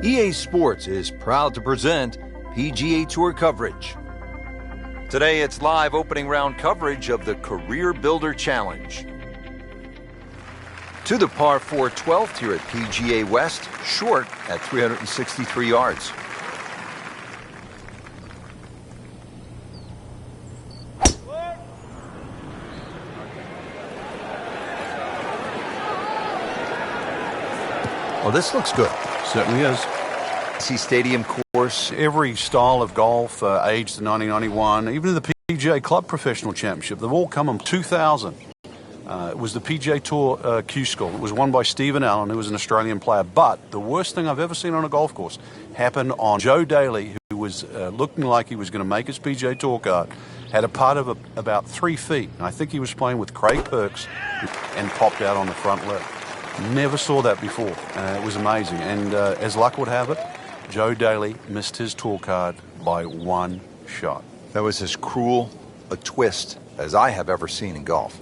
EA Sports is proud to present PGA Tour coverage. Today it's live opening round coverage of the Career Builder Challenge. To the par 4 12th here at PGA West, short at 363 yards. Well, this looks good. Certainly is. Stadium course. Every style of golf, aged to 1991, even in the PGA Club Professional Championship, they've all come in 2000. It was the PGA Tour Q School. It was won by Stephen Allen, who was an Australian player. But the worst thing I've ever seen on a golf course happened on Joe Daly, who was looking like he was going to make his PGA Tour card, had a putt of about 3 feet. And I think he was playing with Craig Perks and popped out on the front lip. Never saw that before. It was amazing. And as luck would have it, Joe Daly missed his tour card by 1 shot. That was as cruel a twist as I have ever seen in golf.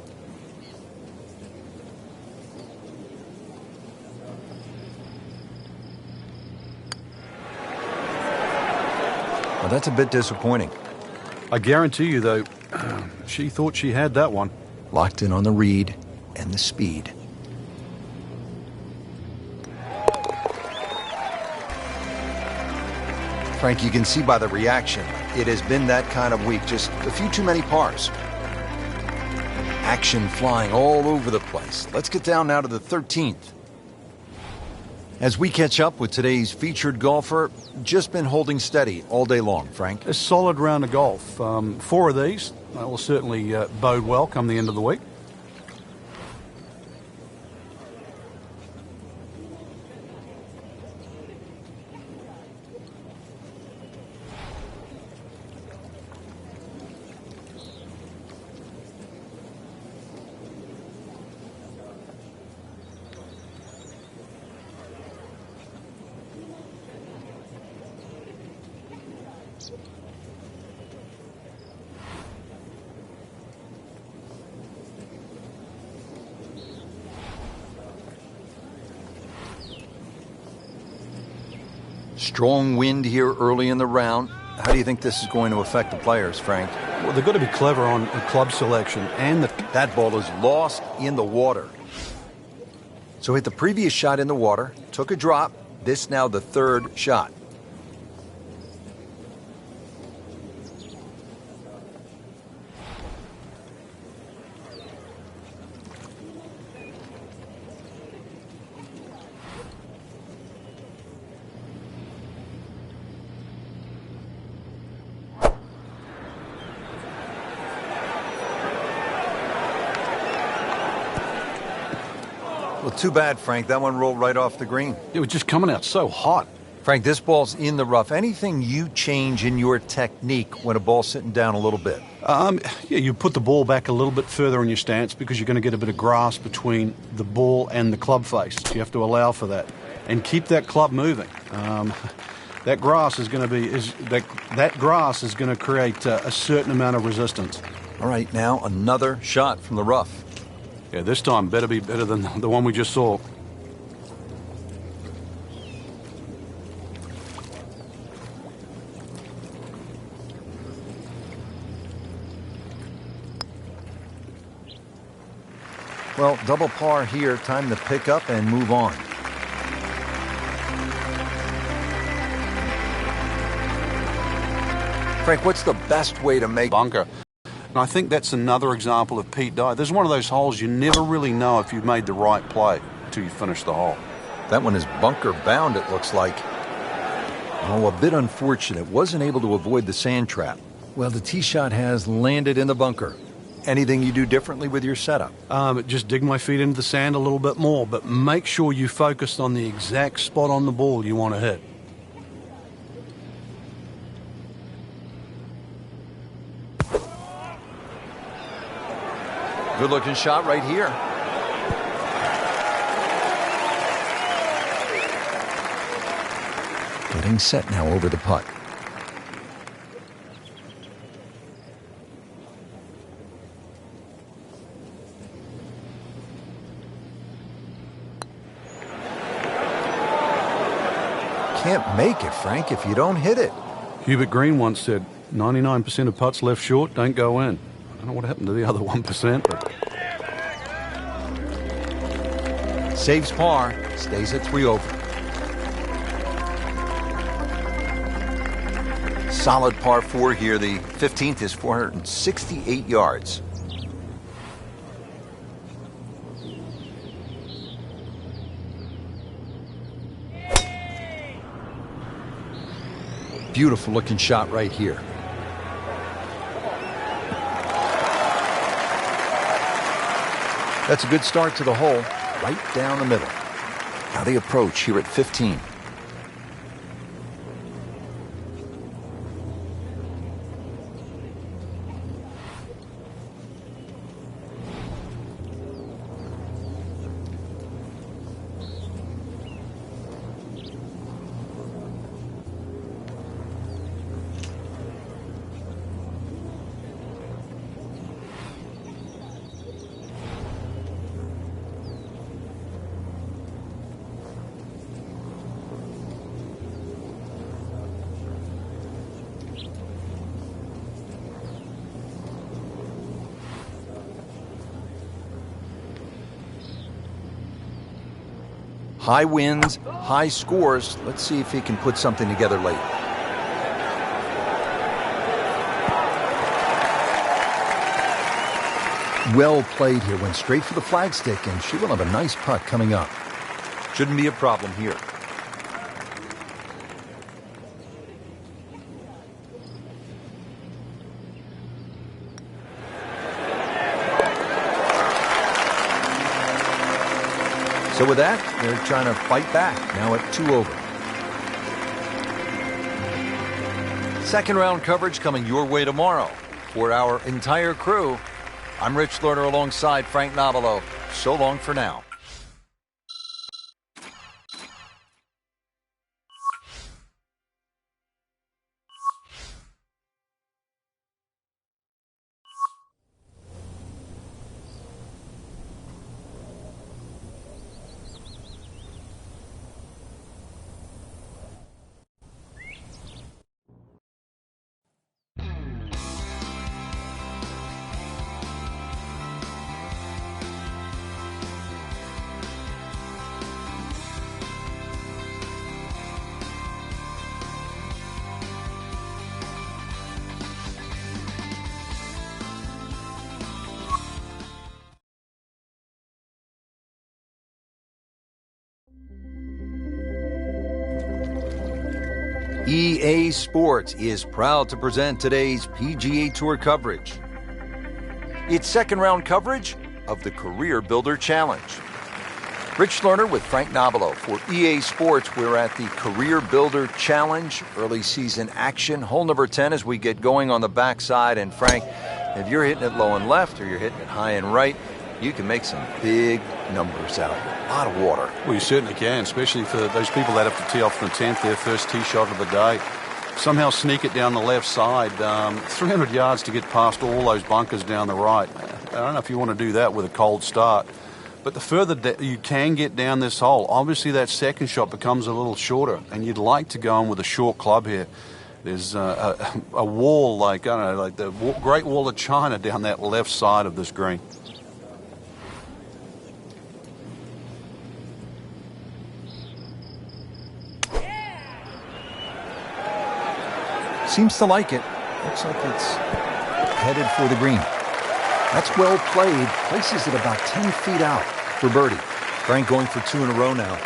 Well, that's a bit disappointing. I guarantee you, though, she thought she had that one. Locked in on the read and the speed. Frank, you can see by the reaction, it has been that kind of week. Just a few too many pars. Action flying all over the place. Let's get down now to the 13th. As we catch up with today's featured golfer, just been holding steady all day long, Frank. A solid round of golf. 4 of these will certainly bode well come the end of the week. Strong wind here early in the round. How do you think this is going to affect the players, Frank? Well, they've got to be clever on club selection. And that ball is lost in the water. So hit the previous shot in the water, took a drop. This now the 3rd shot. Well, too bad, Frank. That one rolled right off the green. It was just coming out so hot. Frank, this ball's in the rough. Anything you change in your technique when a ball's sitting down a little bit? Yeah, you put the ball back a little bit further in your stance because you're going to get a bit of grass between the ball and the club face. You have to allow for that and keep that club moving. That grass is going to create a certain amount of resistance. All right, now another shot from the rough. Yeah, this time better be better than the one we just saw. Well, double par here. Time to pick up and move on. Frank, what's the best way to make bunker? And I think that's another example of Pete Dye. There's one of those holes you never really know if you've made the right play until you finish the hole. That one is bunker bound, it looks like. Oh, a bit unfortunate. Wasn't able to avoid the sand trap. Well, the tee shot has landed in the bunker. Anything you do differently with your setup? Just dig my feet into the sand a little bit more, but make sure you focus on the exact spot on the ball you want to hit. Good looking shot right here. Getting set now over the putt. can't make it, Frank, if you don't hit it. Hubert Green once said, 99% of putts left short don't go in. I don't know what happened to the other 1%, but... Saves par, stays at 3 over. Solid par 4 here. The 15th is 468 yards. Beautiful looking shot right here. That's a good start to the hole, right down the middle. Now the approach here at 15. High wins, high scores. Let's see if he can put something together late. Well played here. Went straight for the flagstick, and she will have a nice putt coming up. Shouldn't be a problem here. So with that, they're trying to fight back, now at 2 over. Second round coverage coming your way tomorrow. For our entire crew, I'm Rich Lerner alongside Frank Nobilo. So long for now. EA Sports is proud to present today's PGA Tour coverage. It's second round coverage of the Career Builder Challenge. Rich Lerner with Frank Nobilo for EA Sports. We're at the Career Builder Challenge, early season action. Hole number 10 as we get going on the backside. And Frank, if you're hitting it low and left or you're hitting it high and right, you can make some big numbers out here. A lot of water. Well, you certainly can, especially for those people that have to tee off from the 10th, their first tee shot of the day. Somehow sneak it down the left side. 300 yards to get past all those bunkers down the right. I don't know if you want to do that with a cold start. But the further you can get down this hole, obviously that second shot becomes a little shorter, and you'd like to go in with a short club here. There's a wall, like, I don't know, like the Great Wall of China down that left side of this green. Seems to like it. Looks like it's headed for the green. That's well played. Places it about 10 feet out for birdie. Frank going for 2 in a row now.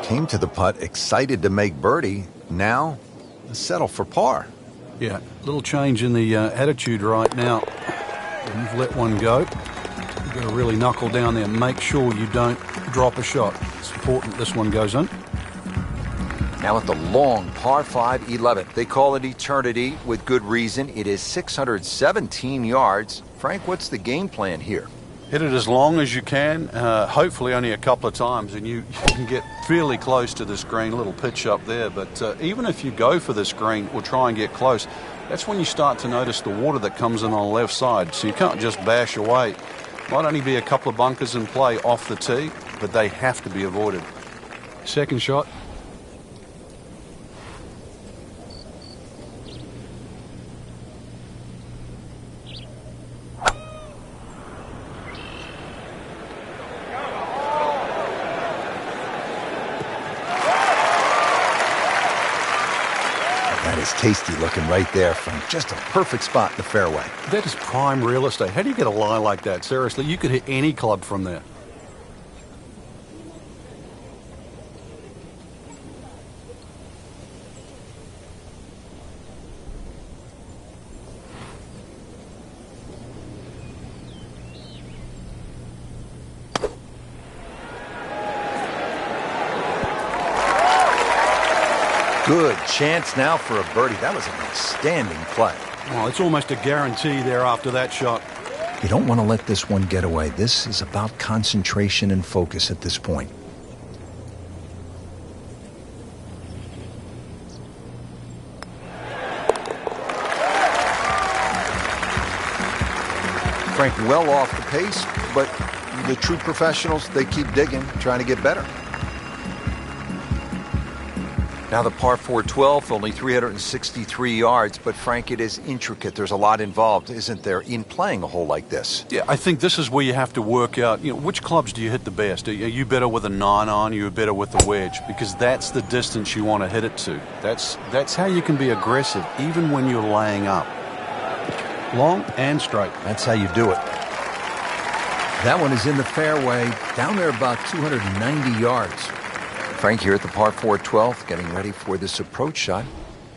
Came to the putt excited to make birdie. Now settle for par. Yeah, a little change in the attitude right now. You've let one go. You've got to really knuckle down there and make sure you don't drop a shot. It's important this one goes in. Now at the long par 5 11th. They call it eternity with good reason. It is 617 yards. Frank, what's the game plan here? Hit it as long as you can, hopefully only a couple of times, and you can get fairly close to this green. Little pitch up there, but even if you go for this green or try and get close, that's when you start to notice the water that comes in on the left side. So you can't just bash away. Might only be a couple of bunkers in play off the tee, but they have to be avoided. Second shot. Tasty looking right there, Frank. Just a perfect spot in the fairway. That is prime real estate. How do you get a lie like that? Seriously, you could hit any club from there. Good chance now for a birdie. That was an outstanding play. Well, it's almost a guarantee there after that shot. You don't want to let this one get away. This is about concentration and focus at this point. Frank well off the pace, but the true professionals, they keep digging, trying to get better. Now the par 4 12th, only 363 yards, but Frank, it is intricate. There's a lot involved, isn't there, in playing a hole like this? Yeah, I think this is where you have to work out, which clubs do you hit the best? Are you better with a 9-iron? Are you better with the wedge? Because that's the distance you want to hit it to. That's how you can be aggressive, even when you're laying up. Long and straight. That's how you do it. That one is in the fairway, down there about 290 yards. Frank here at the par 4 12th, getting ready for this approach shot.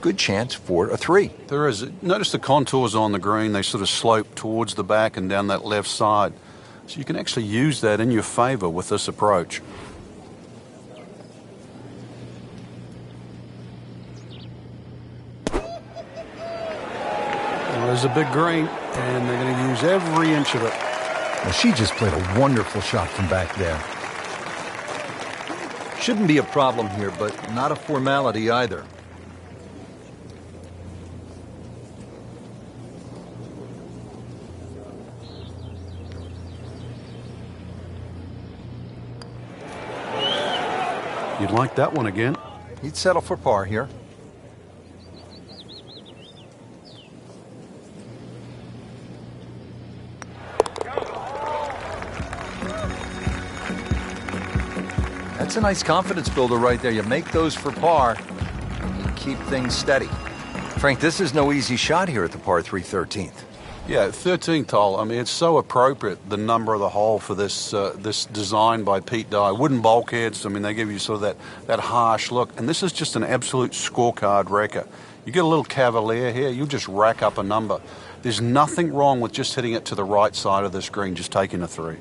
Good chance for a 3. There is. Notice the contours on the green. They sort of slope towards the back and down that left side. So you can actually use that in your favor with this approach. Well, there's a big green, and they're going to use every inch of it. Well, she just played a wonderful shot from back there. Shouldn't be a problem here, but not a formality either. You'd like that one again? He'd settle for par here. That's a nice confidence builder right there. You make those for par, and you keep things steady. Frank, this is no easy shot here at the par 3 13th. Yeah, 13th hole. I mean, it's so appropriate, the number of the hole for this this design by Pete Dye. Wooden bulkheads, I mean, they give you sort of that harsh look. And this is just an absolute scorecard wrecker. You get a little cavalier here, you just rack up a number. There's nothing wrong with just hitting it to the right side of the screen, just taking a 3.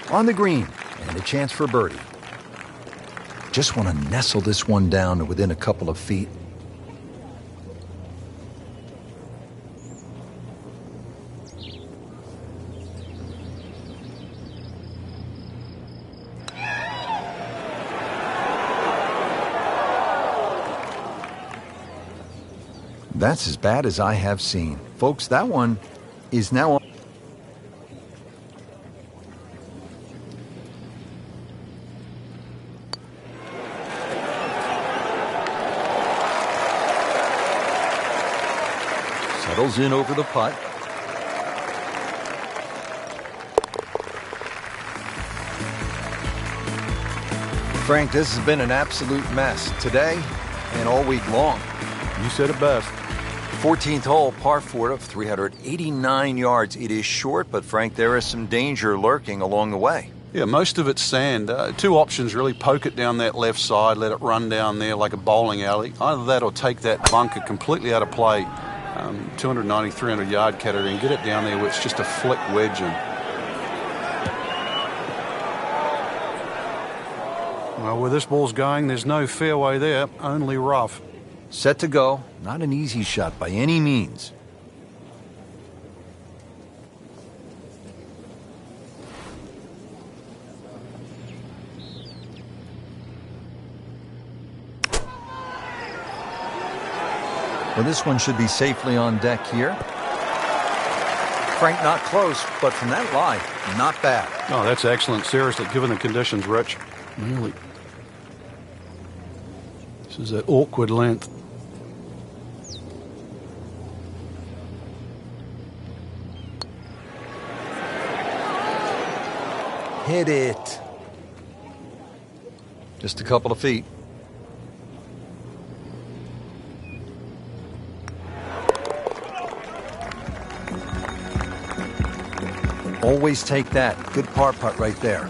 On the green, and a chance for birdie. Just want to nestle this one down to within a couple of feet. That's as bad as I have seen. Folks, that one is now on. Settles in over the putt. Frank, this has been an absolute mess today and all week long. You said it best. 14th hole, par 4 of 389 yards. It is short, but Frank, there is some danger lurking along the way. Yeah, most of it's sand. Two options really: poke it down that left side, let it run down there like a bowling alley. Either that or take that bunker completely out of play, 290, 300 yard category, and get it down there where it's just a flick wedge. Well, where this ball's going, there's no fairway there, only rough. Set to go. Not an easy shot by any means. Well, this one should be safely on deck here. Frank, not close, but from that lie, not bad. Oh, that's excellent. Seriously, given the conditions, Rich. Really. This is an awkward length. Hit it. Just a couple of feet. Always take that. Good par putt right there.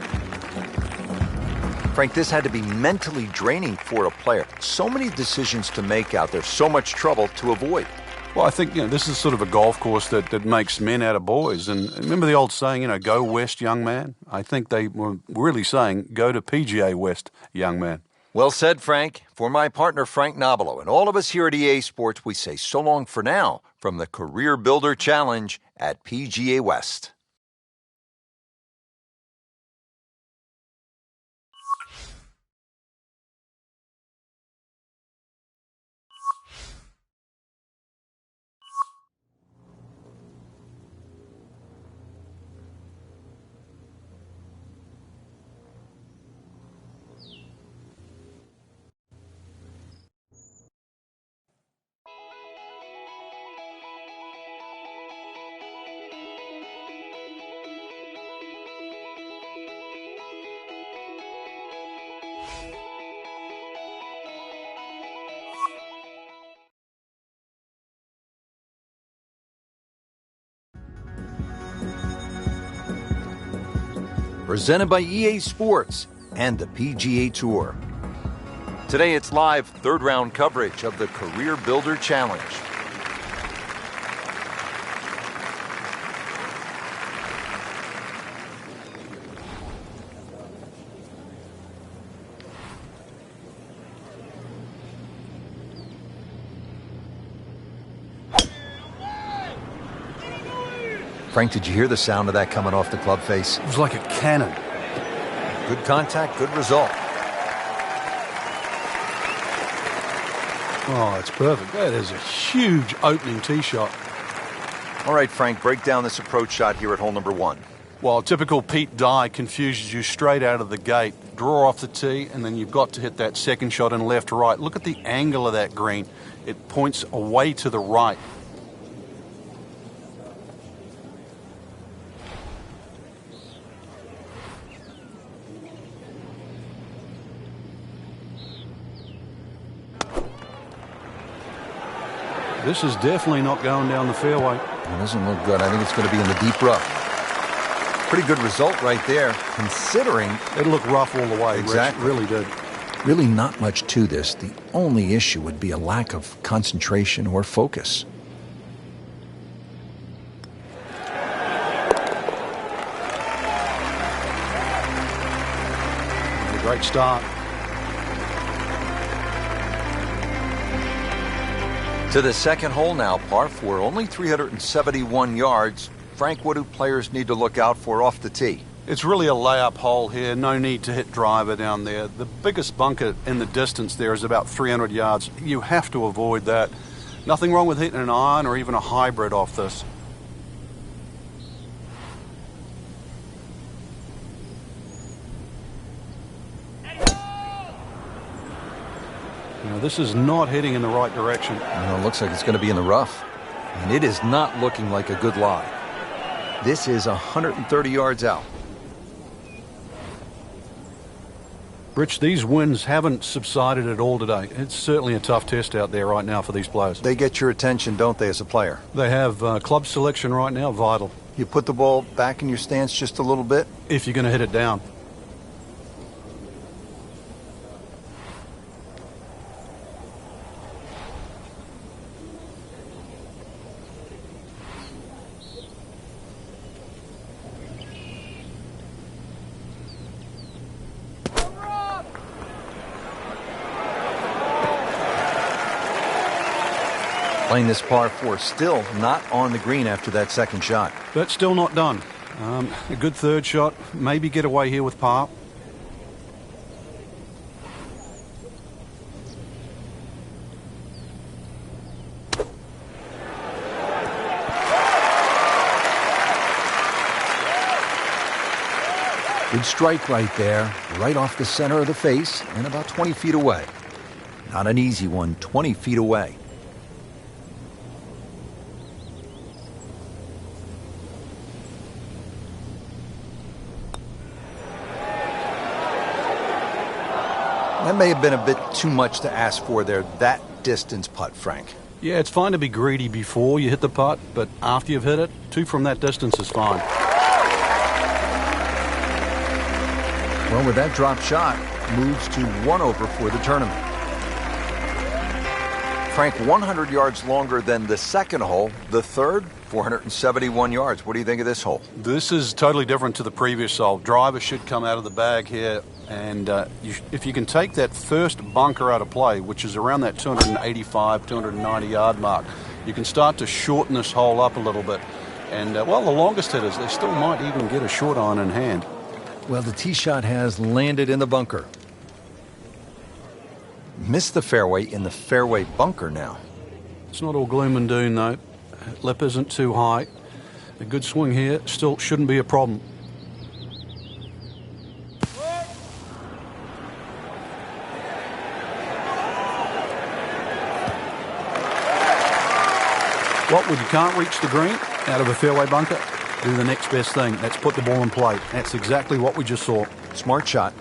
Frank, this had to be mentally draining for a player. So many decisions to make out there, so much trouble to avoid. Well, I think, this is sort of a golf course that makes men out of boys. And remember the old saying, go west, young man? I think they were really saying, go to PGA West, young man. Well said, Frank. For my partner, Frank Nobilo, and all of us here at EA Sports, we say so long for now from the Career Builder Challenge at PGA West. Presented by EA Sports and the PGA Tour. Today it's live third round coverage of the Career Builder Challenge. Frank, did you hear the sound of that coming off the club face? It was like a cannon. Good contact, good result. Oh, it's perfect. That is a huge opening tee shot. All right, Frank, break down this approach shot here at hole number 1. Well, typical Pete Dye confuses you straight out of the gate. Draw off the tee, and then you've got to hit that second shot in left to right. Look at the angle of that green. It points away to the right. This is definitely not going down the fairway. It doesn't look good. I think it's going to be in the deep rough. Pretty good result right there, considering... It looked rough all the way. Exactly. Rich, it really did. Really not much to this. The only issue would be a lack of concentration or focus. A great start. To the second hole now, par 4, only 371 yards. Frank, what do players need to look out for off the tee? It's really a layup hole here. No need to hit driver down there. The biggest bunker in the distance there is about 300 yards. You have to avoid that. Nothing wrong with hitting an iron or even a hybrid off this. This is not heading in the right direction. It looks like it's going to be in the rough. And it is not looking like a good lie. This is 130 yards out. Rich, these winds haven't subsided at all today. It's certainly a tough test out there right now for these players. They get your attention, don't they, as a player? They have club selection right now, vital. You put the ball back in your stance just a little bit? If you're going to hit it down. Playing this par 4, still not on the green after that second shot. But still not done. A good third shot. Maybe get away here with par. Good strike right there, right off the center of the face and about 20 feet away. Not an easy one, 20 feet away. That may have been a bit too much to ask for there, that distance putt, Frank. Yeah, it's fine to be greedy before you hit the putt, but after you've hit it, 2 from that distance is fine. Well, with that drop shot, moves to 1 over for the tournament. Frank, 100 yards longer than the second hole. The third, 471 yards. What do you think of this hole? This is totally different to the previous hole. Driver should come out of the bag here, and if you can take that first bunker out of play, which is around that 285, 290 yard mark, you can start to shorten this hole up a little bit. And, well, the longest hitters, they still might even get a short iron in hand. Well, the tee shot has landed in the bunker. Missed the fairway in the fairway bunker now. It's not all gloom and doom, though. Lip isn't too high. A good swing here still shouldn't be a problem. Well, when you can't reach the green out of a fairway bunker, do the next best thing. That's put the ball in play. That's exactly what we just saw. Smart shot.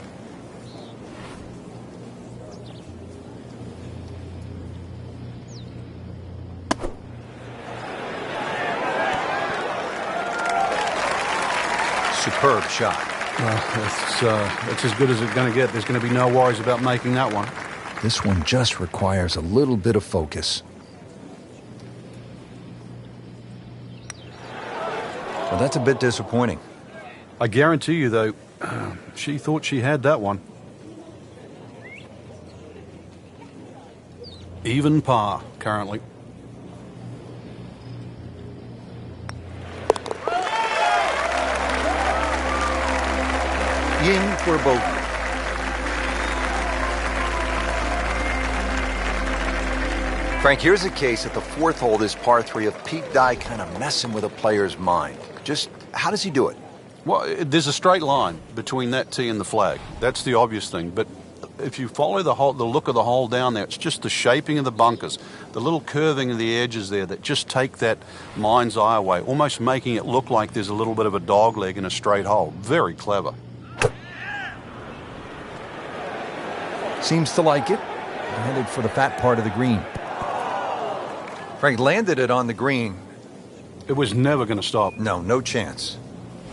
Superb shot. It's as good as it's going to get. There's going to be no worries about making that one. This one just requires a little bit of focus. Well, that's a bit disappointing. I guarantee you, though, she thought she had that one. Even par, currently. In for bogey. Frank, here's a case at the fourth hole, this par 3 of Pete Dye kind of messing with a player's mind. Just how does he do it? Well, there's a straight line between that tee and the flag. That's the obvious thing. But if you follow the look of the hole down there, it's just the shaping of the bunkers, the little curving of the edges there that just take that mind's eye away, almost making it look like there's a little bit of a dog leg in a straight hole. Very clever. Seems to like it. Headed for the fat part of the green. Frank landed it on the green. It was never going to stop. No, no chance.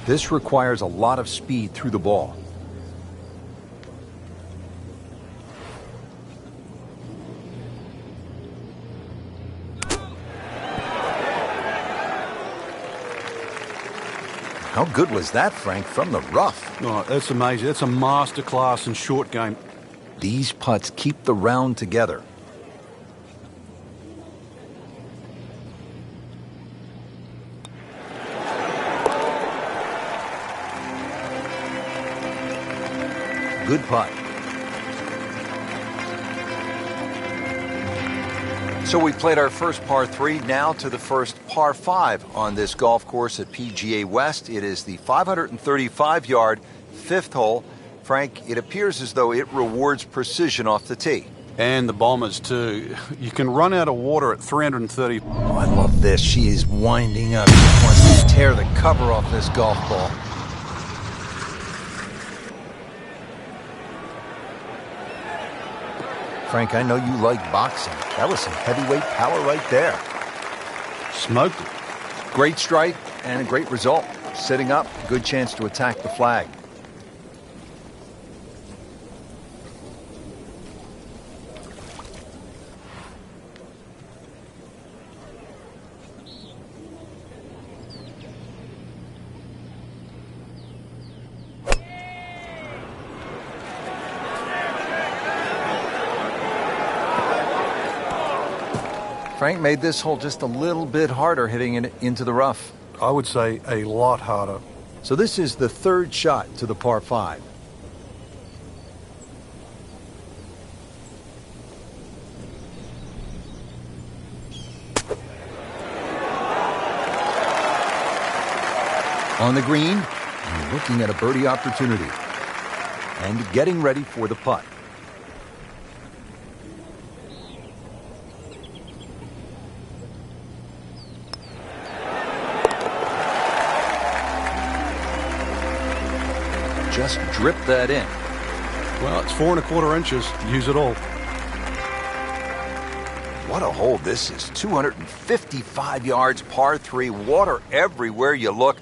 This requires a lot of speed through the ball. How good was that, Frank, from the rough? Oh, that's amazing. That's a masterclass in short game. These putts keep the round together. Good putt. So we played our first par 3, now to the first par 5 on this golf course at PGA West. It is the 535-yard fifth hole. Frank, it appears as though it rewards precision off the tee. And the bombers, too. You can run out of water at 330. Oh, I love this. She is winding up. She wants to tear the cover off this golf ball. Frank, I know you like boxing. That was some heavyweight power right there. Smoked it. Great strike and a great result. Sitting up, good chance to attack the flag. Frank made this hole just a little bit harder hitting it into the rough. I would say a lot harder. So this is the third shot to the par 5. On the green, and looking at a birdie opportunity. And getting ready for the putt. Just drip that in. Well, it's 4 1/4 inches. Use it all. What a hole this is. 255 yards, par 3, water everywhere you look.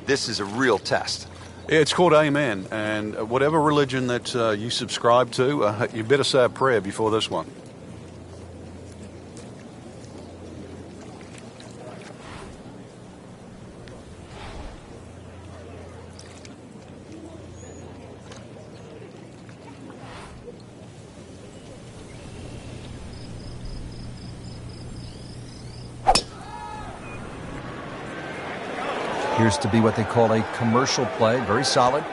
This is a real test. It's called Amen, and whatever religion that you subscribe to, you better say a prayer before this one. Appears to be what they call a commercial play. Very solid.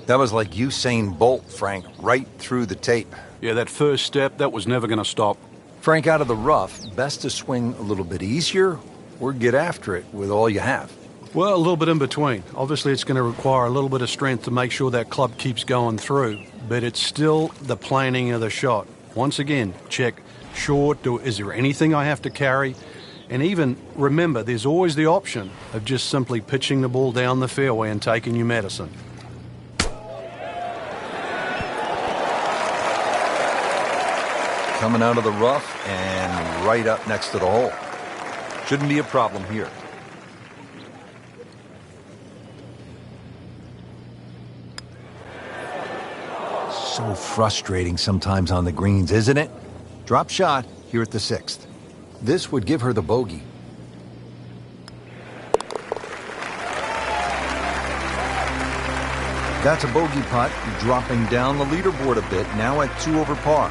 That was like Usain Bolt, Frank, right through the tape. Yeah, that first step, that was never going to stop. Frank, out of the rough, best to swing a little bit easier or get after it with all you have? Well, a little bit in between. Obviously, it's going to require a little bit of strength to make sure that club keeps going through, but it's still the planning of the shot. Once again, check short. Is there anything I have to carry? And even, remember, there's always the option of just simply pitching the ball down the fairway and taking your medicine. Coming out of the rough and right up next to the hole. Shouldn't be a problem here. So frustrating sometimes on the greens, isn't it? Drop shot here at the 6th. This would give her the bogey. That's a bogey putt, dropping down the leaderboard a bit, now at 2 over par.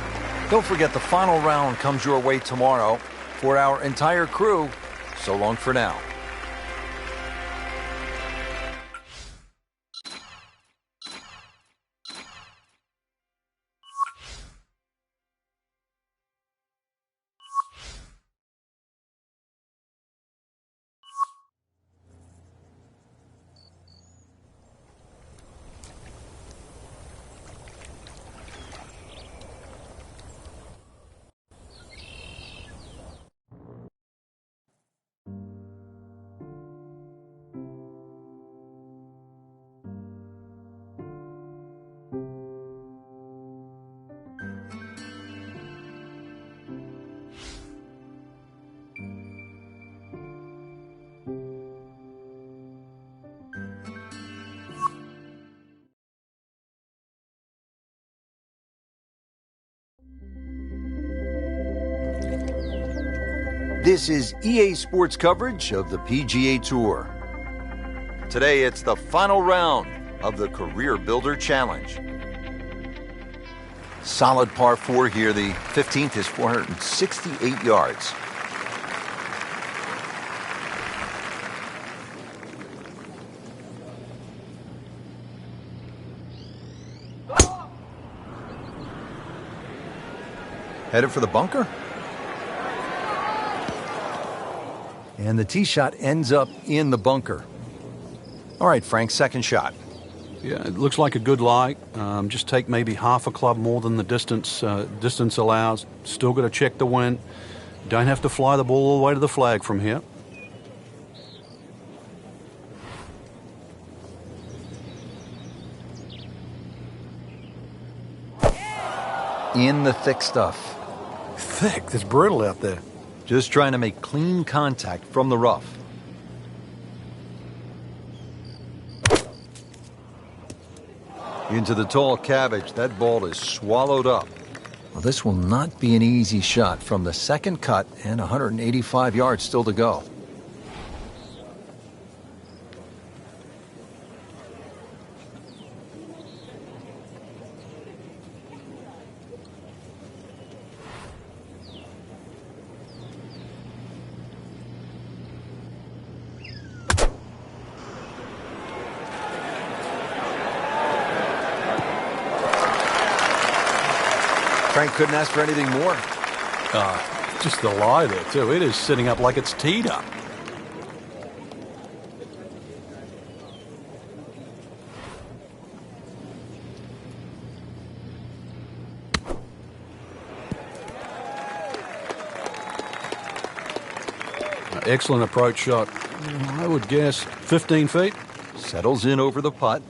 Don't forget the final round comes your way tomorrow. For our entire crew, so long for now. This is EA Sports coverage of the PGA Tour. Today it's the final round of the Career Builder Challenge. Solid par 4 here. The 15th is 468 yards. Headed for the bunker. And the tee shot ends up in the bunker. All right, Frank, second shot. Yeah, it looks like a good lie. Just take maybe half a club more than the distance allows. Still got to check the wind. Don't have to fly the ball all the way to the flag from here. in the thick stuff. Thick? It's brutal out there. Just trying to make clean contact from the rough. Into the tall cabbage, that ball is swallowed up. Well, this will not be an easy shot from the second cut and 185 yards still to go. Frank couldn't ask for anything more. Just the lie there, too. It is sitting up like it's teed up. Excellent approach shot. I would guess 15 feet. Settles in over the putt.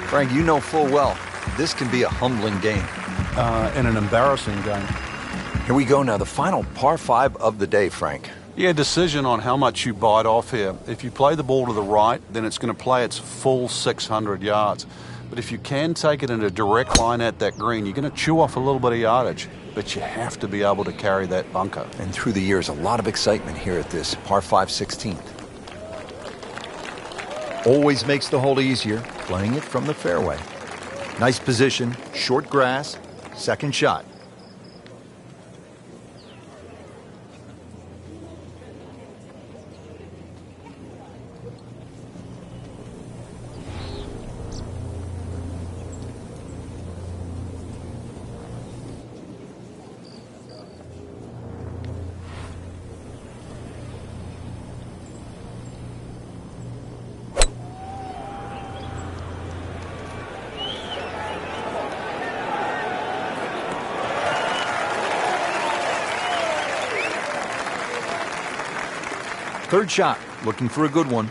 Frank, you know full well, this can be a humbling game. And an embarrassing game. Here we go now, the final par 5 of the day, Frank. Yeah, decision on how much you bite off here. If you play the ball to the right, then it's going to play its full 600 yards. But if you can take it in a direct line at that green, you're going to chew off a little bit of yardage. But you have to be able to carry that bunker. And through the years, a lot of excitement here at this par 5 16th. Always makes the hole easier, playing it from the fairway. Nice position, short grass, second shot. Third shot, looking for a good one.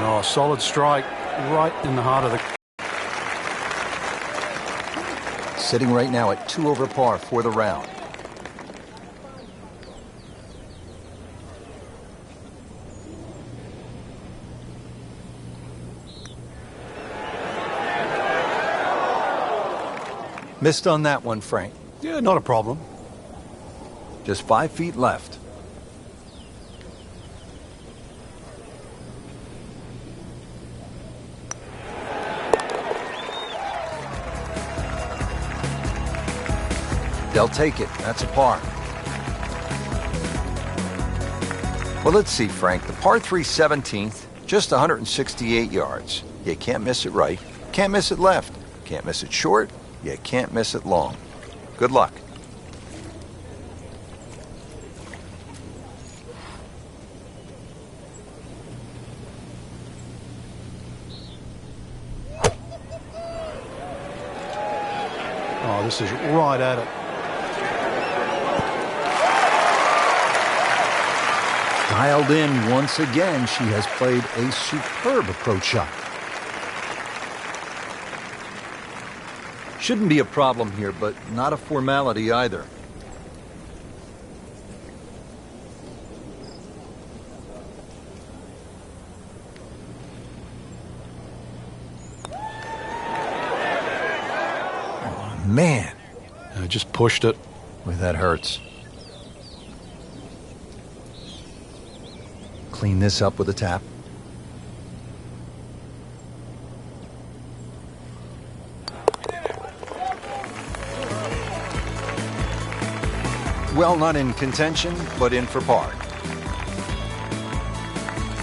Oh, solid strike right in the heart of the... Sitting right now at 2 over par for the round. Missed on that one, Frank. Yeah, not a problem. Just 5 feet left. They'll take it. That's a par. Well, let's see, Frank. The par 3 17th, just 168 yards. You can't miss it right. Can't miss it left. Can't miss it short. You can't miss it long. Good luck. Oh, this is right at it. Dialed in once again, she has played a superb approach shot. Shouldn't be a problem here, but not a formality either. Oh, man. I just pushed it. Boy, that hurts. Clean this up with a tap. Well, not in contention, but in for par.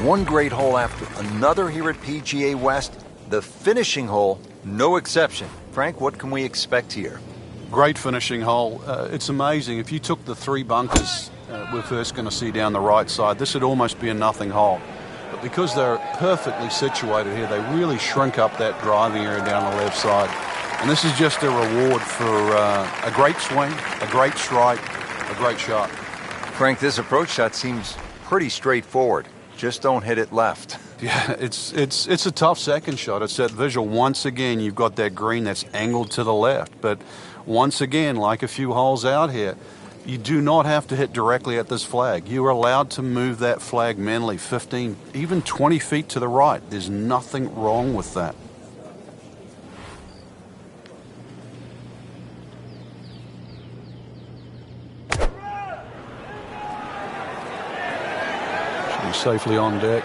One great hole after another here at PGA West. The finishing hole, no exception. Frank, what can we expect here? Great finishing hole. It's amazing. If you took the 3 bunkers we're first going to see down the right side, this would almost be a nothing hole. But because they're perfectly situated here, they really shrink up that driving area down the left side. And this is just a reward for a great swing, a great strike, a great shot. Frank, this approach shot seems pretty straightforward. Just don't hit it left. Yeah, it's a tough second shot. It's that visual. Once again, you've got that green that's angled to the left. But once again, like a few holes out here, you do not have to hit directly at this flag. You are allowed to move that flag mentally 15, even 20 feet to the right. There's nothing wrong with that. Should be safely on deck.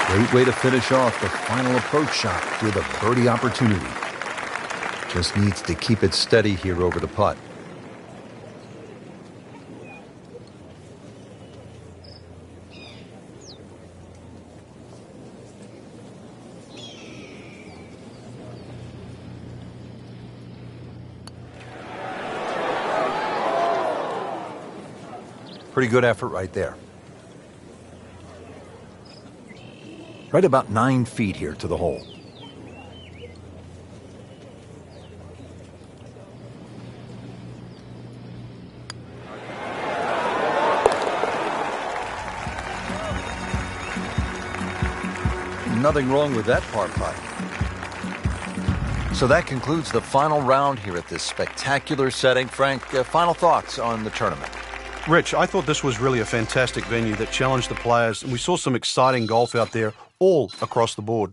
Great way to finish off the final approach shot with a birdie opportunity. Just needs to keep it steady here over the putt. Pretty good effort right there. Right about 9 feet here to the hole. Nothing wrong with that par putt. So that concludes the final round here at this spectacular setting. Frank, final thoughts on the tournament? Rich, I thought this was really a fantastic venue that challenged the players, and we saw some exciting golf out there all across the board.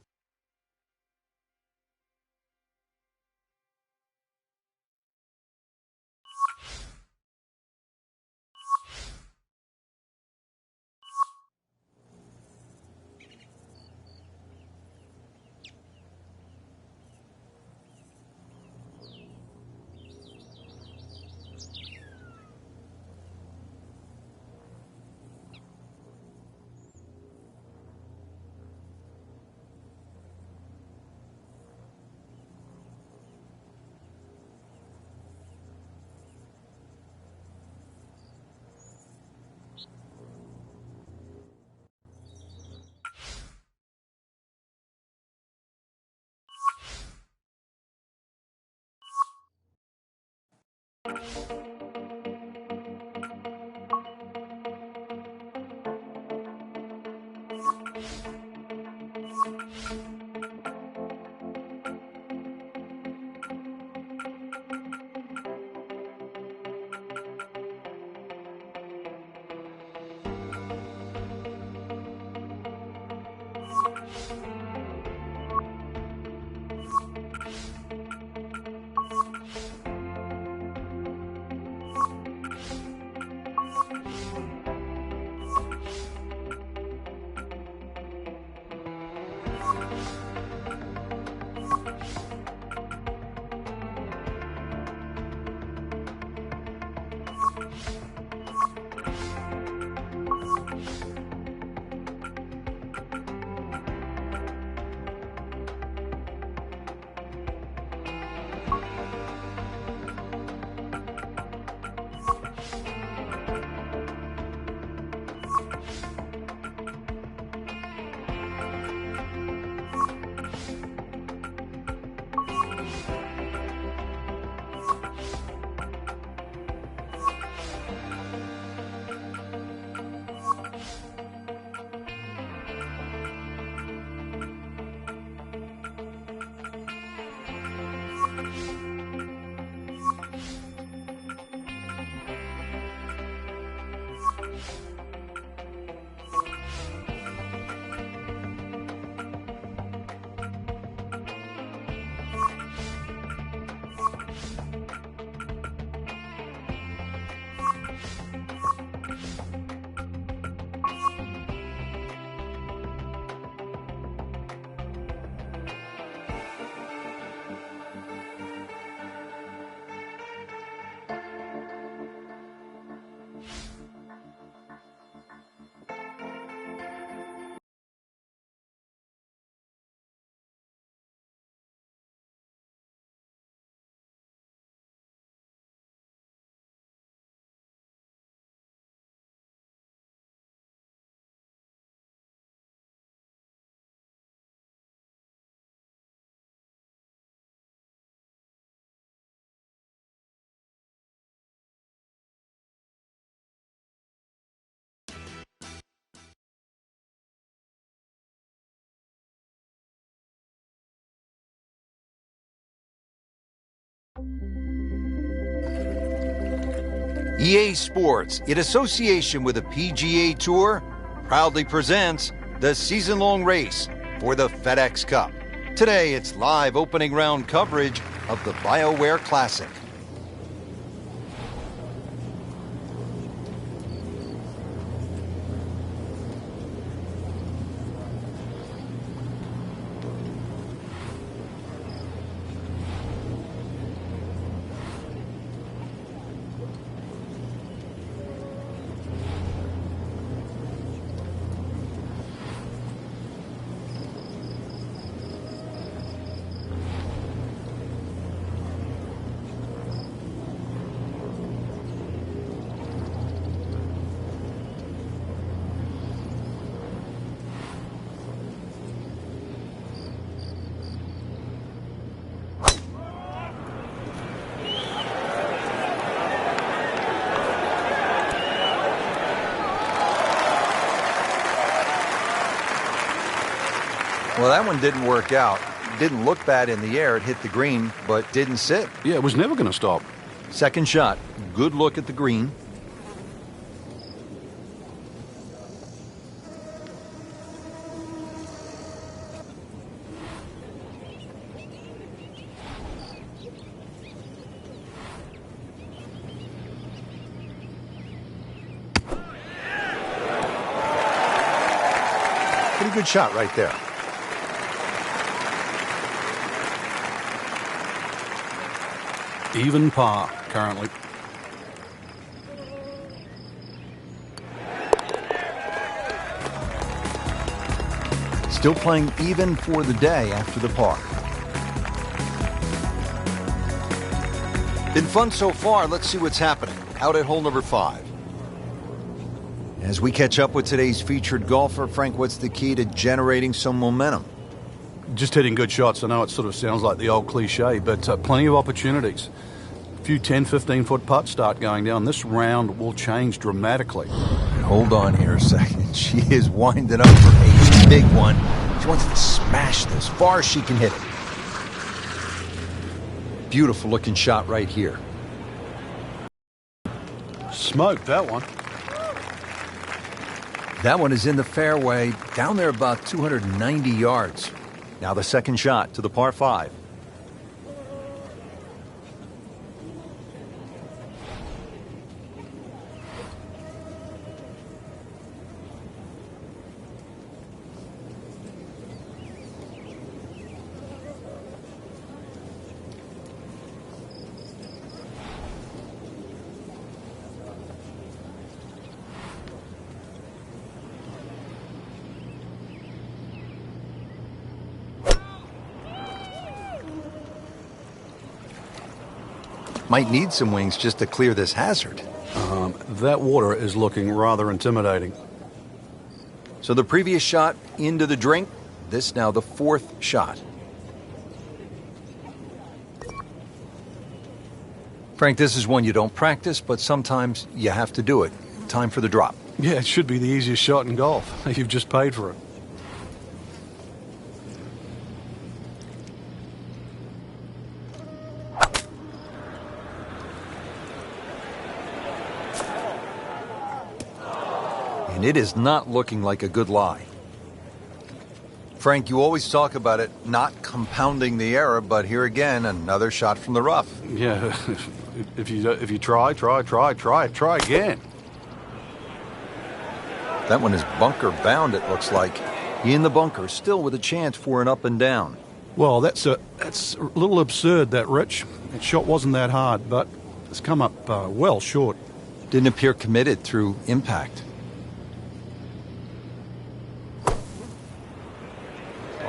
EA Sports, in association with the PGA Tour, proudly presents the season-long race for the FedEx Cup. Today, it's live opening round coverage of the BioWare Classic. Well, that one didn't work out. It didn't look bad in the air. It hit the green, but didn't sit. Yeah, it was never going to stop. Second shot. Good look at the green. Pretty good shot right there. Even par currently. Still playing even for the day after the par. Been fun so far. Let's see what's happening out at hole number 5. As we catch up with today's featured golfer, Frank, what's the key to generating some momentum? Just hitting good shots. I know it sort of sounds like the old cliche, but plenty of opportunities. A few 10, 15-foot putts start going down. This round will change dramatically. Hold on here a second. She is winding up for a big one. She wants to smash this as far as she can hit it. Beautiful looking shot right here. Smoked that one. That one is in the fairway, down there about 290 yards. Now the second shot to the par 5. Might need some wings just to clear this hazard. That water is looking rather intimidating. So the previous shot into the drink. This now the fourth shot. Frank, this is one you don't practice, but sometimes you have to do it. Time for the drop. Yeah, it should be the easiest shot in golf. You've just paid for it. And it is not looking like a good lie. Frank, you always talk about it not compounding the error, but here again, another shot from the rough. Yeah, if you try again. That one is bunker bound, it looks like. In the bunker, still with a chance for an up and down. Well, that's a little absurd, that, Rich. That shot wasn't that hard, but it's come up well short. Didn't appear committed through impact.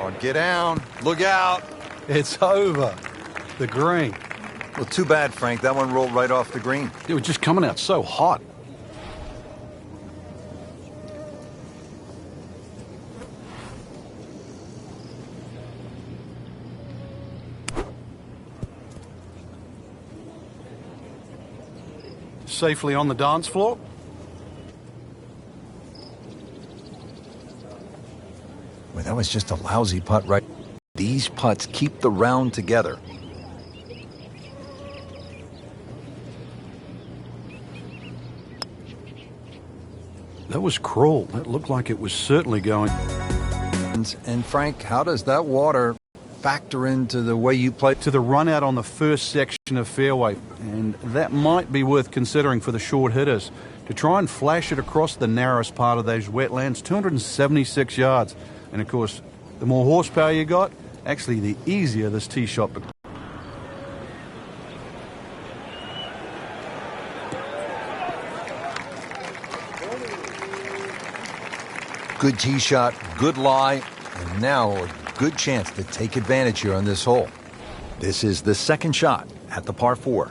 Oh, get down. Look out. It's over. The green. Well, too bad, Frank. That one rolled right off the green. It was just coming out so hot. Safely on the dance floor. Well, that was just a lousy putt, right? These putts keep the round together. That was cruel. That looked like it was certainly going. And Frank, how does that water factor into the way you play? To the run out on the first section of fairway, and that might be worth considering for the short hitters, to try and flash it across the narrowest part of those wetlands, 276 yards. And of course, the more horsepower you got, actually the easier this tee shot becomes. Good tee shot, good lie, and now a good chance to take advantage here on this hole. This is the second shot at the par 4.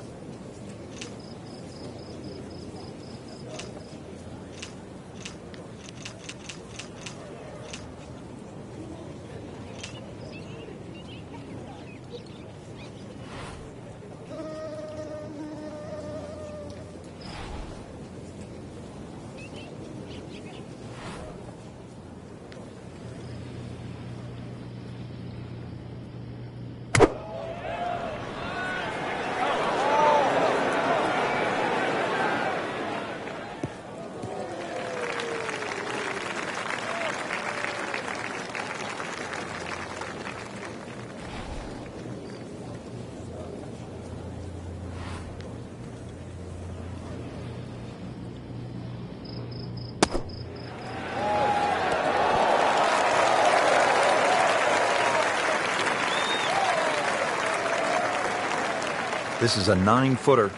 This is a 9-footer.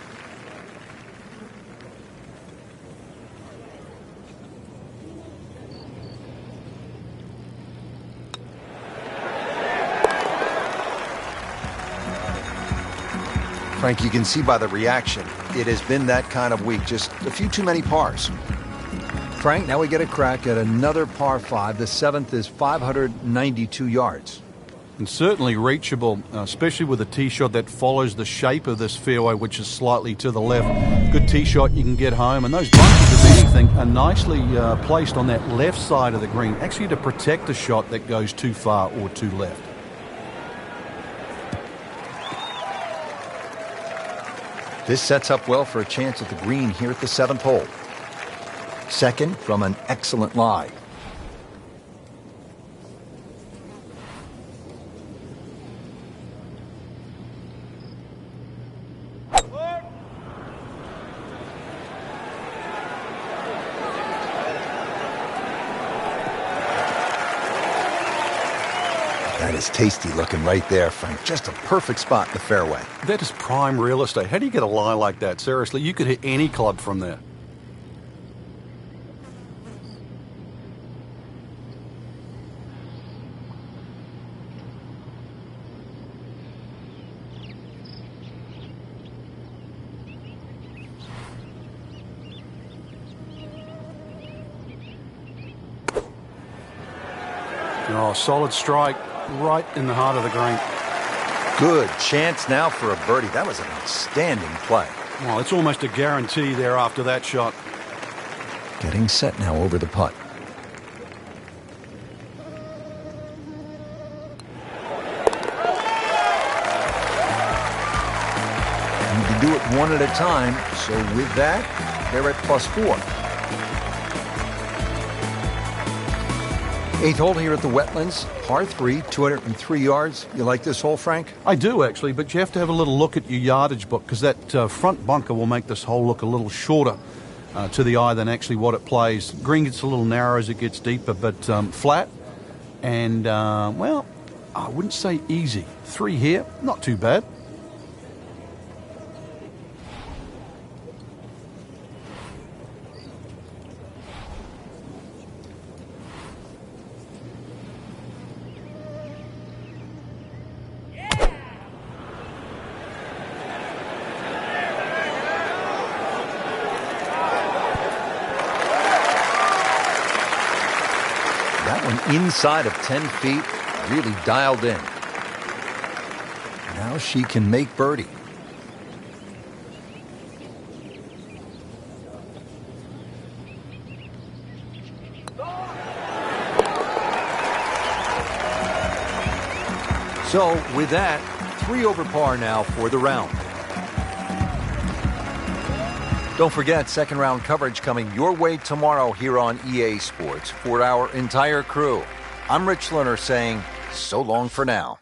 Frank, you can see by the reaction, it has been that kind of week. Just a few too many pars. Frank, now we get a crack at another par 5. The 7th is 592 yards. And certainly reachable, especially with a tee shot that follows the shape of this fairway, which is slightly to the left. Good tee shot, you can get home. And those bunches, if anything, are nicely placed on that left side of the green, actually to protect the shot that goes too far or too left. This sets up well for a chance at the green here at the 7th hole. Second from an excellent lie. That is tasty looking right there, Frank. Just a perfect spot in the fairway. That is prime real estate. How do you get a lie like that? Seriously, you could hit any club from there. Oh, solid strike right in the heart of the green. Good chance now for a birdie. That was an outstanding play. Well, it's almost a guarantee there after that shot. Getting set now over the putt. You can do it one at a time, so with that, they're at +4. 8th hole here at the Wetlands, par 3, 203 yards. You like this hole, Frank? I do, actually, but you have to have a little look at your yardage book, because that front bunker will make this hole look a little shorter to the eye than actually what it plays. Green gets a little narrow as it gets deeper, but flat and, well, I wouldn't say easy. 3 here, not too bad. Inside of 10 feet, really dialed in. Now she can make birdie. So with that, 3 over par now for the round. Don't forget, second round coverage coming your way tomorrow here on EA Sports for our entire crew. I'm Rich Lerner saying so long for now.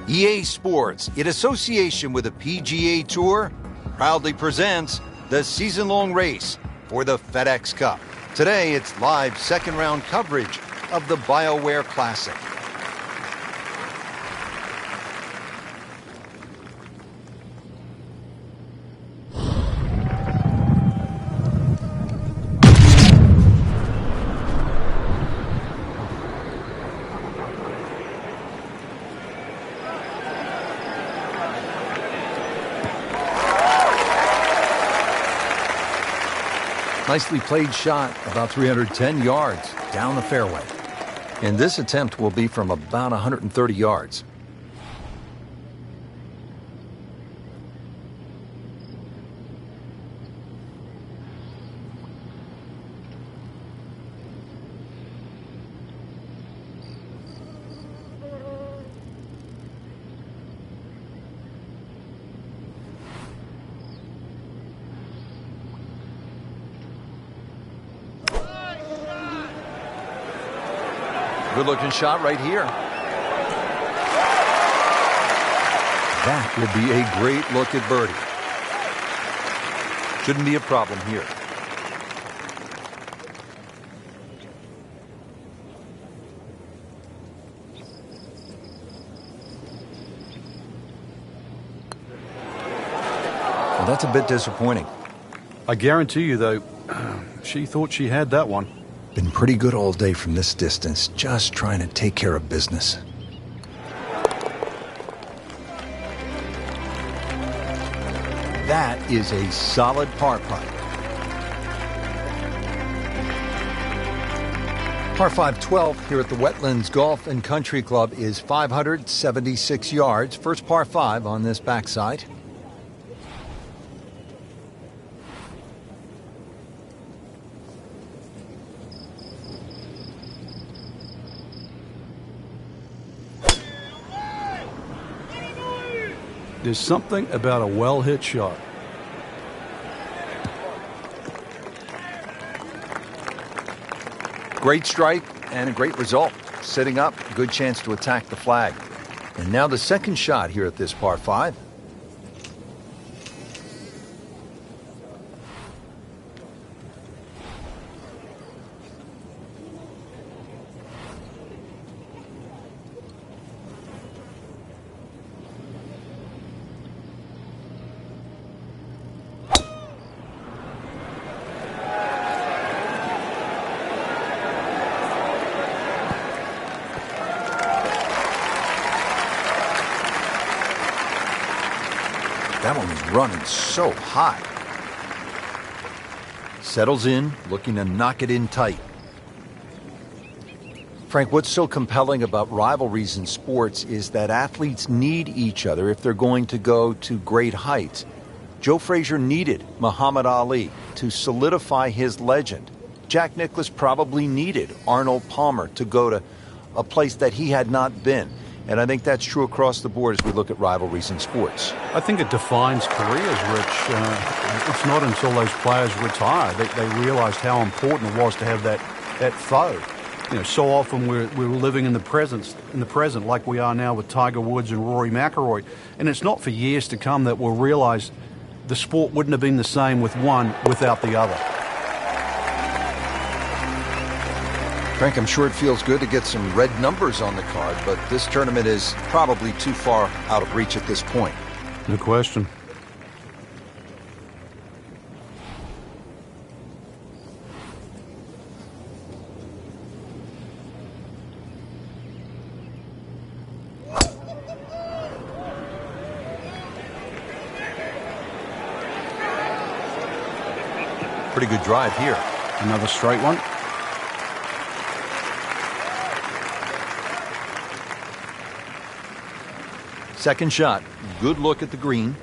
EA Sports, in association with the PGA Tour, proudly presents the season-long race for the FedEx Cup. Today, it's live second-round coverage of the BioWare Classic. Nicely played shot, about 310 yards down the fairway. And this attempt will be from about 130 yards. Good-looking shot right here. That will be a great look at birdie. Shouldn't be a problem here. Well, that's a bit disappointing. I guarantee you, though, she thought she had that one. Been pretty good all day from this distance, just trying to take care of business. That is a solid par putt. Par 5 12 here at the Wetlands Golf and Country Club is 576 yards. First par 5 on this backside. There's something about a well-hit shot. Great strike and a great result. Sitting up, good chance to attack the flag. And now the second shot here at this par 5. That one was running so high. Settles in, looking to knock it in tight. Frank, what's so compelling about rivalries in sports is that athletes need each other if they're going to go to great heights. Joe Frazier needed Muhammad Ali to solidify his legend. Jack Nicklaus probably needed Arnold Palmer to go to a place that he had not been. And I think that's true across the board as we look at rivalries in sports. I think it defines careers, Rich. It's not until those players retire that they realized how important it was to have that foe. You know, so often we're living in the present like we are now with Tiger Woods and Rory McIlroy. And it's not for years to come that we'll realize the sport wouldn't have been the same with one without the other. Frank, I'm sure it feels good to get some red numbers on the card, but this tournament is probably too far out of reach at this point. No question. Pretty good drive here. Another straight one. Second shot. Good look at the green.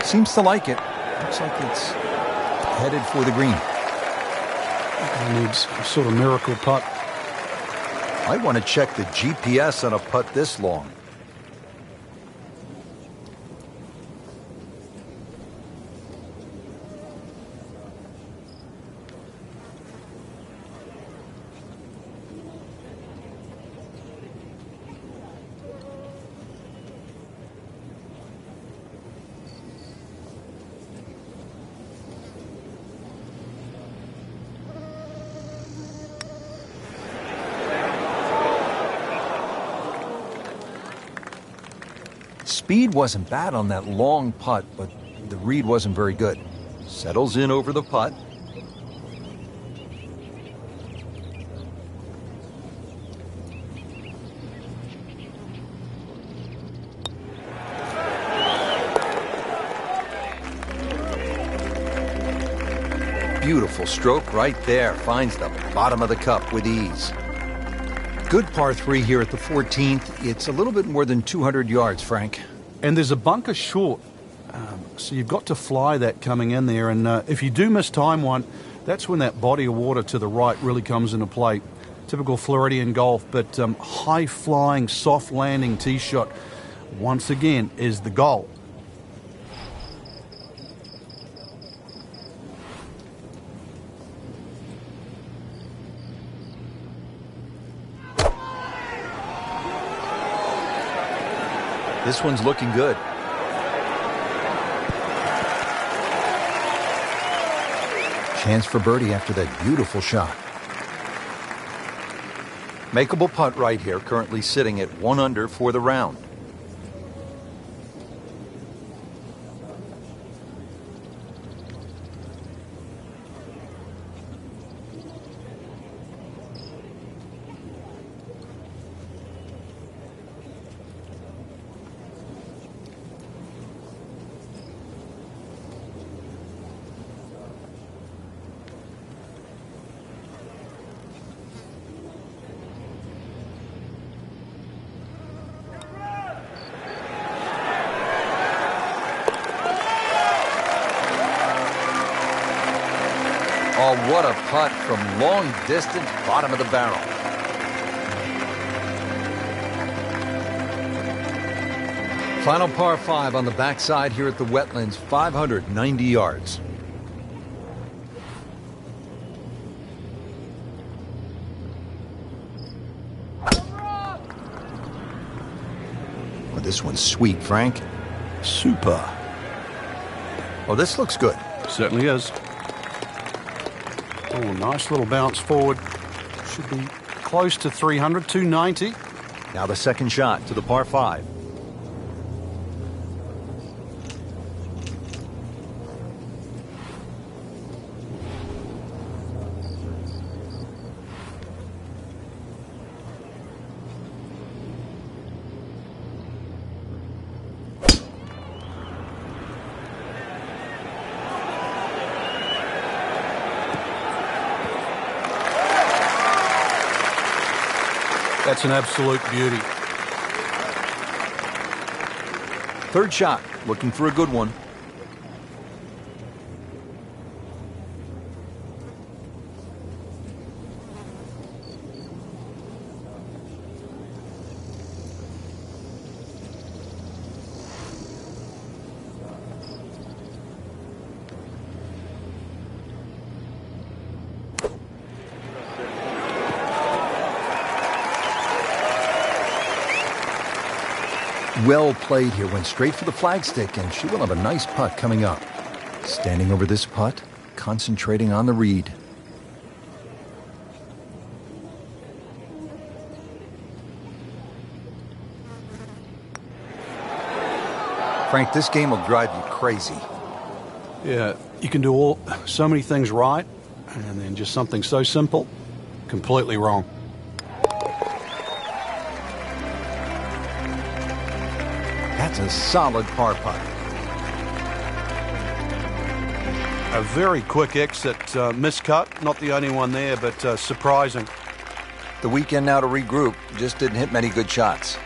Seems to like it. Looks like it's headed for the green. He needs a sort of miracle putt. I want to check the GPS on a putt this long. Speed wasn't bad on that long putt, but the read wasn't very good. Settles in over the putt. Beautiful stroke right there. Finds the bottom of the cup with ease. Good par 3 here at the 14th. It's a little bit more than 200 yards, Frank. And there's a bunker short, so you've got to fly that coming in there. And if you do miss time one, that's when that body of water to the right really comes into play. Typical Floridian golf, but high-flying, soft-landing tee shot, once again, is the goal. This one's looking good. Chance for birdie after that beautiful shot. Makeable putt right here, currently sitting at 1 under for the round. Oh, what a putt from long distance, bottom of the barrel. Final par 5 on the backside here at the Wetlands, 590 yards. Well, this one's sweet, Frank. Super. Oh, this looks good. Certainly is. Oh, nice little bounce forward. Should be close to 300, 290. Now the second shot to the par 5. That's an absolute beauty. Third shot, looking for a good one. Well played here, went straight for the flagstick, and she will have a nice putt coming up. Standing over this putt, concentrating on the read. Frank, this game will drive you crazy. Yeah, you can do so many things right, and then just something so simple, completely wrong. That's a solid par putt. A very quick exit miscut. Not the only one there, but surprising. The weekend now to regroup. Just didn't hit many good shots.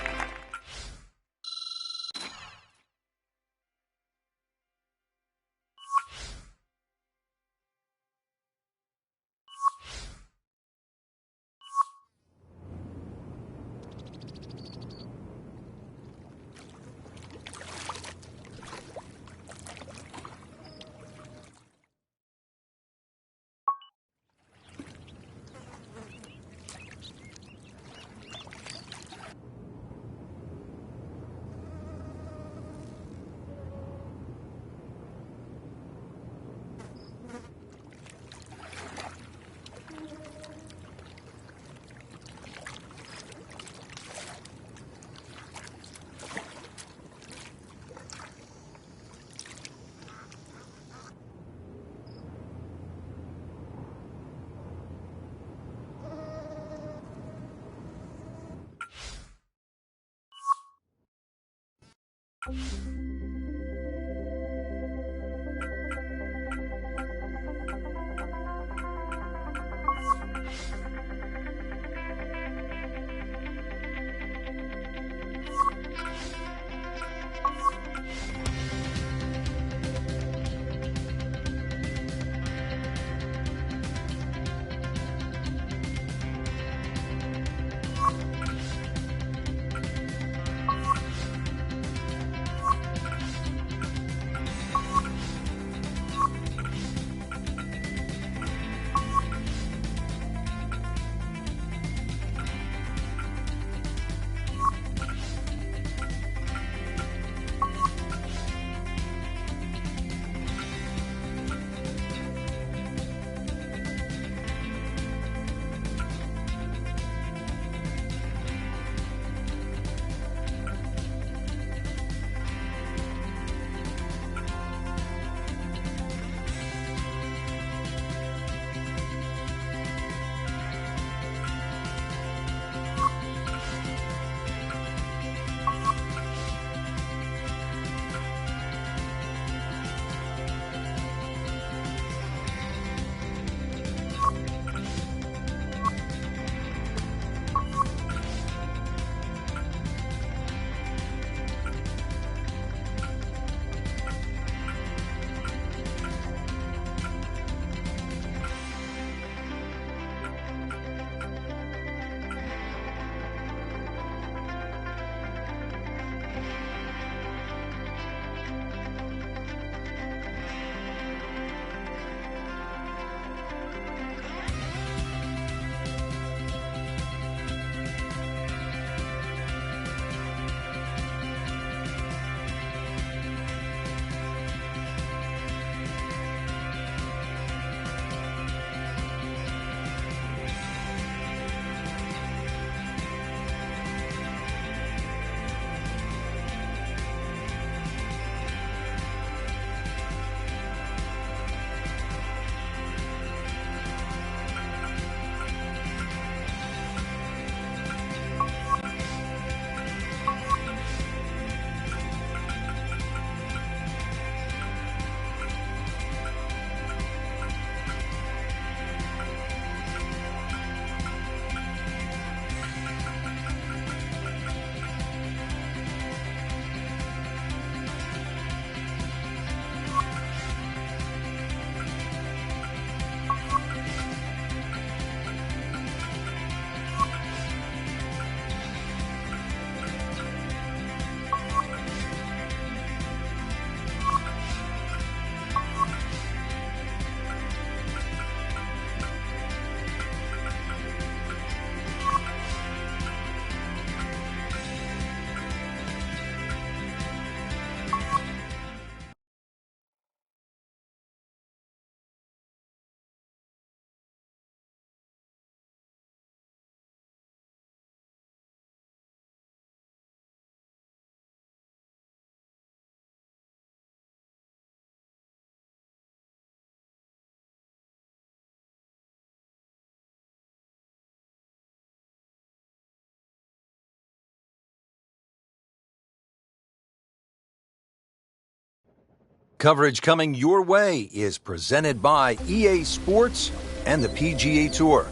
Coverage coming your way is presented by EA Sports and the PGA Tour.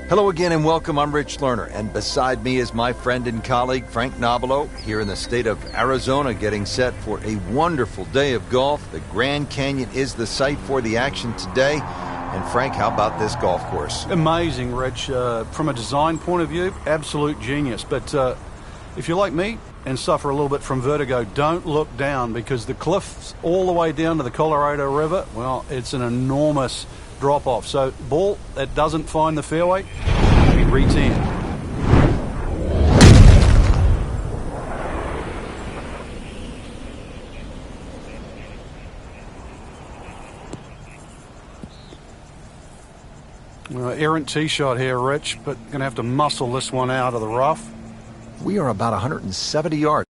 Hello again and welcome. I'm Rich Lerner, and beside me is my friend and colleague Frank Nobilo here in the state of Arizona, getting set for a wonderful day of golf. The Grand Canyon is the site for the action today. And Frank, how about this golf course? Amazing, Rich. From a design point of view, absolute genius. But if you're like me and suffer a little bit from vertigo, don't look down, because the cliffs all the way down to the Colorado River, well, it's an enormous drop-off. So ball that doesn't find the fairway, be re-tanned. Errant tee shot here, Rich, but going to have to muscle this one out of the rough. We are about 170 yards